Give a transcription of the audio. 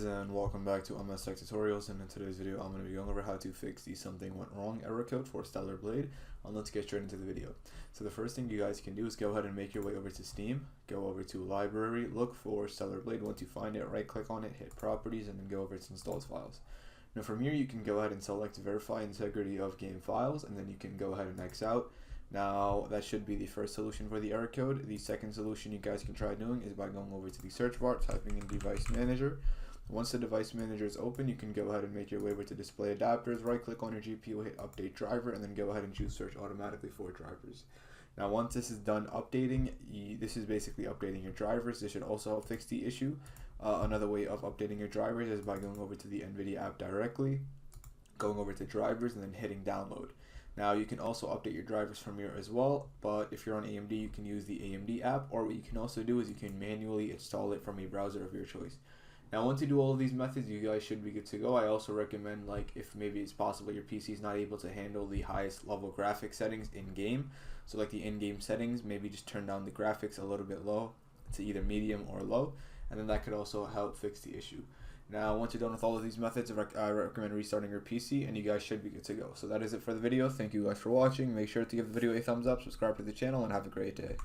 guys, and welcome back to MS Tech Tutorials. And in today's video I'm going to be going over how to fix the something went wrong error code for Stellar Blade. Let's get straight into the video. So the first thing you guys can do is go ahead and make your way over to Steam, go over to Library, look for Stellar Blade. Once you find it, right click on it, hit Properties, and then go over to Installed Files. Now from here you can go ahead and select Verify Integrity of Game Files, and then you can go ahead and X out. Now that should be the first solution for the error code. The second solution you guys can try doing is by going over to the search bar, typing in Device Manager. Once the Device Manager is open, you can go ahead and make your way over to Display Adapters, right click on your GPU, hit Update Driver, and then go ahead and choose Search Automatically for drivers. Now once this is done updating, this is basically updating your drivers. This should also help fix the issue. Another way of updating your drivers is by going over to the NVIDIA app directly, going over to drivers, and then hitting download. Now you can also update your drivers from here as well, but if you're on AMD you can use the AMD app, or what you can also do is you can manually install it from a browser of your choice. Now once you do all of these methods, you guys should be good to go. I also recommend, like, if maybe it's possible your PC is not able to handle the highest level graphics settings in game, so like the in-game settings, maybe just turn down the graphics a little bit low to either medium or low, and then that could also help fix the issue. Now, once you're done with all of these methods, I recommend restarting your PC, and you guys should be good to go. So that is it for the video. Thank you guys for watching. Make sure to give the video a thumbs up, subscribe to the channel, and have a great day.